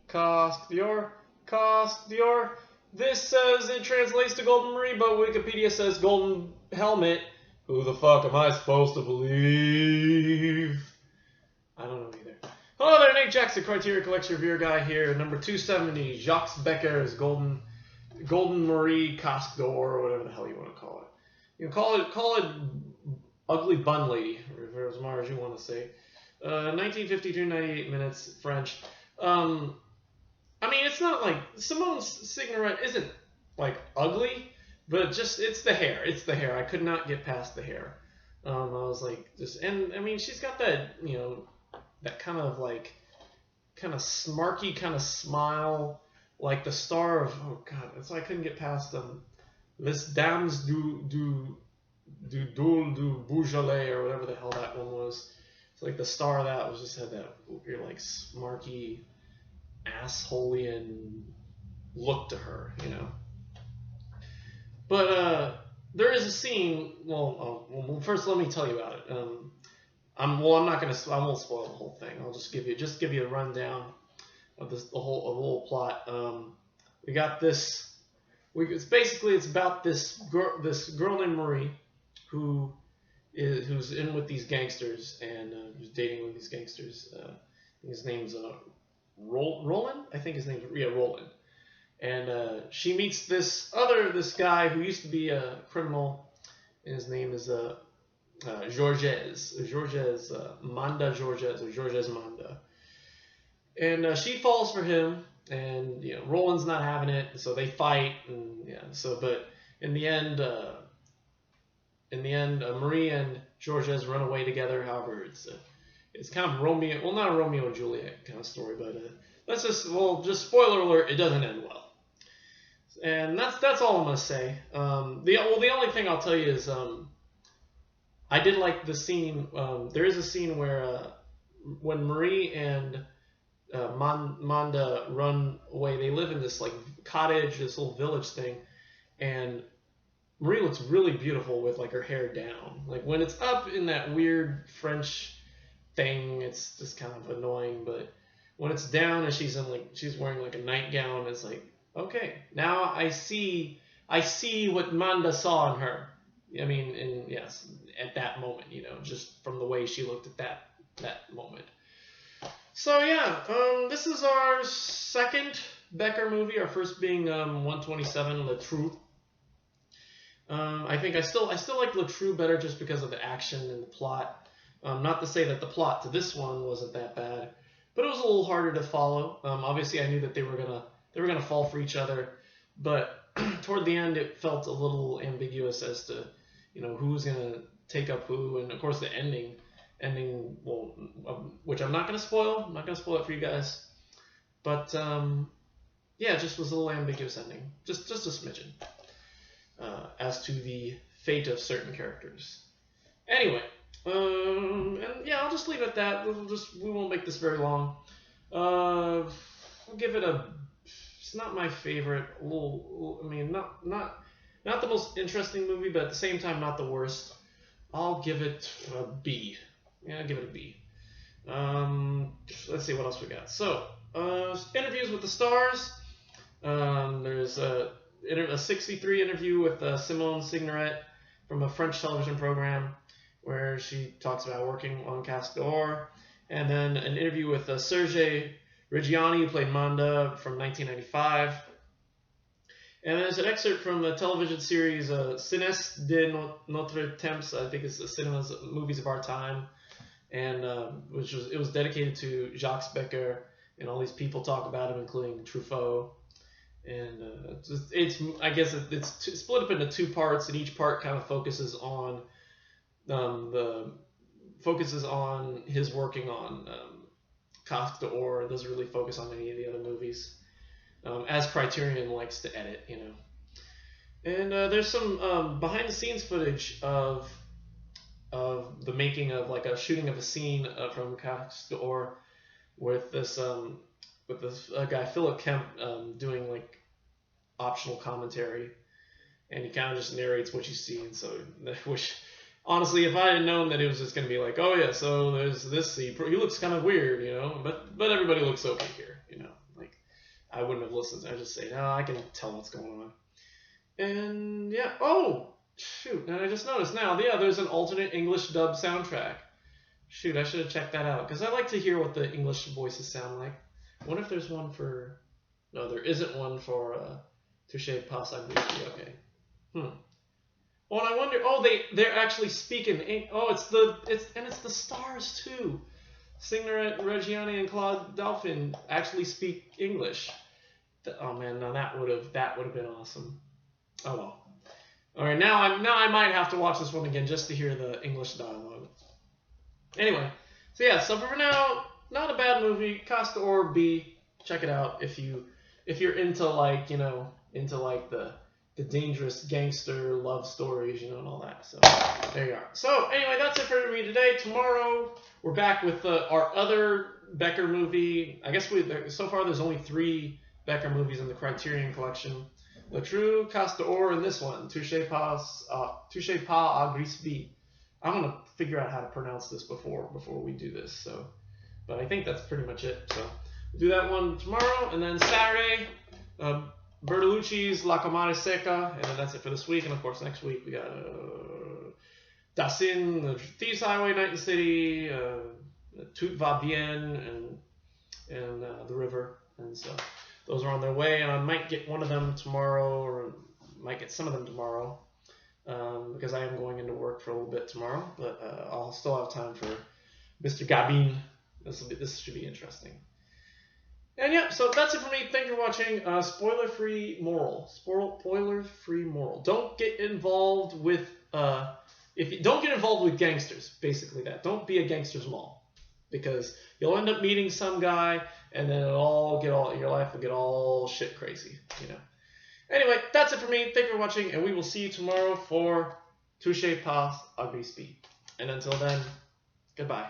Casque d'Or. Casque d'Or. This says it translates to Golden Marie, but Wikipedia says Golden Helmet. Who the fuck am I supposed to believe? I don't know either. Hello there, Nate Jackson, Criterion Collection Reviewer Guy here. Number 270, Jacques Becker's Golden Marie Casque d'Or, or whatever the hell you want to call it. You can call it Ugly Bun Lady, or as far as you want to say. 1952, 98 minutes, French. I mean, it's not like Simone's Signoret isn't like ugly, but just it's the hair. It's the hair. I could not get past the hair. I was like, and I mean, she's got that, you know, that kind of smarky kind of smile, like the star of, oh god, that's why I couldn't get past Les Dames du Beaujolais, or whatever the hell that one was. It's like the star of that was just had that weird like smarky, assholeian look to her, you know. But there is a scene. Well, first let me tell you about it. I won't spoil the whole thing. I'll just give you a rundown of the whole plot. We got this. It's about this girl named Marie, who's in with these gangsters and who's dating with these gangsters. His name's Roland. I think his name's Roland. And she meets this guy who used to be a criminal, and his name is Georges Manda, and she falls for him, and you know Roland's not having it, so they fight, and but in the end, Marie and Georges run away together. However, it's kind of Romeo, well, not a Romeo and Juliet kind of story, but just spoiler alert, it doesn't end well. And that's all I'm gonna say. The only thing I'll tell you is I did like the scene. There is a scene where when Marie and Manda run away, they live in this like cottage, this little village thing, and Marie looks really beautiful with like her hair down. Like when it's up in that weird French thing, it's just kind of annoying. But when it's down and she's wearing like a nightgown, it's like, okay, now I see what Manda saw in her. I mean, and yes, at that moment, you know, just from the way she looked at that moment. So yeah, this is our second Becker movie. Our first being 127, Le Trou. I think I still like Le Trou better just because of the action and the plot. Not to say that the plot to this one wasn't that bad, but it was a little harder to follow. Obviously, I knew that they were gonna fall for each other, but toward the end, it felt a little ambiguous as to, you know, who's gonna take up who, and of course the ending, well, which I'm not gonna spoil. I'm not gonna spoil it for you guys, but yeah, it just was a little ambiguous ending, just a smidgen, as to the fate of certain characters. Anyway, and yeah, I'll just leave it at that. We won't make this very long. I'll give it a. It's not my favorite. I mean, not the most interesting movie, but at the same time, not the worst. I'll give it a B. Yeah, I'll give it a B. Let's see what else we got. So, interviews with the stars. There's a 63 interview with Simone Signoret from a French television program where she talks about working on Casque d'Or, and then an interview with Serge Reggiani, who played Manda, from 1995. And there's an excerpt from the television series Cines de Notre Temps. I think it's the cinemas, movies of our time, and it was dedicated to Jacques Becker, and all these people talk about him, including Truffaut. And it's split up into two parts, and each part kind of focuses on his working on Casque d'Or. It doesn't really focus on any of the other movies, as Criterion likes to edit, you know. And there's some behind-the-scenes footage of the making of like a shooting of a scene from Casque d'Or with this guy Philip Kemp doing like optional commentary, and he kind of just narrates what you see. And so, which honestly, if I had known that it was just going to be like, oh yeah, so there's this, he looks kind of weird, you know, but everybody looks okay here, you know, like I wouldn't have listened. I just say, no, I can tell what's going on. And yeah, oh, shoot, and I just noticed now, yeah, there's an alternate English dub soundtrack. Shoot, I should have checked that out, because I like to hear what the English voices sound like. I wonder if there's one for, no, there isn't one for Touche Pas Agristi, okay. Oh, and I wonder, oh, they're actually speaking, oh, it's the stars, too. Signoret, Reggiani, and Claude Delphine actually speak English. Oh man, now that would have been awesome. Oh well. All right, now I might have to watch this one again just to hear the English dialogue. Anyway, so yeah, so for now, not a bad movie. Casque B. Check it out if you're into like the dangerous gangster love stories, and all that. So there you are. So anyway, that's it for me today. Tomorrow we're back with our other Becker movie. I guess so far there's only 3 Becker movies in the Criterion collection. Le True, Casque and this one, Touche Pas Agristi. I'm gonna figure out how to pronounce this before we do this. So, but I think that's pretty much it. So we'll do that one tomorrow, and then Saturday, Bertolucci's La Comare Secca, and then that's it for this week. And of course, next week we got Dassin, The Thieves Highway, Night in the City, Tout va bien, and The River, and so those are on their way. And I might get one of them tomorrow, or might get some of them tomorrow, because I am going into work for a little bit tomorrow. But I'll still have time for Mr. Gabin. This should be interesting. And yeah, so that's it for me. Thank you for watching. Spoiler-free moral. Spoiler-free moral. Don't get involved with don't get involved with gangsters. Basically, that. Don't be a gangster's mom, because you'll end up meeting some guy, and then your life will get all shit crazy. Anyway, that's it for me. Thank you for watching, and we will see you tomorrow for Touche Pas Agristi. And until then, goodbye.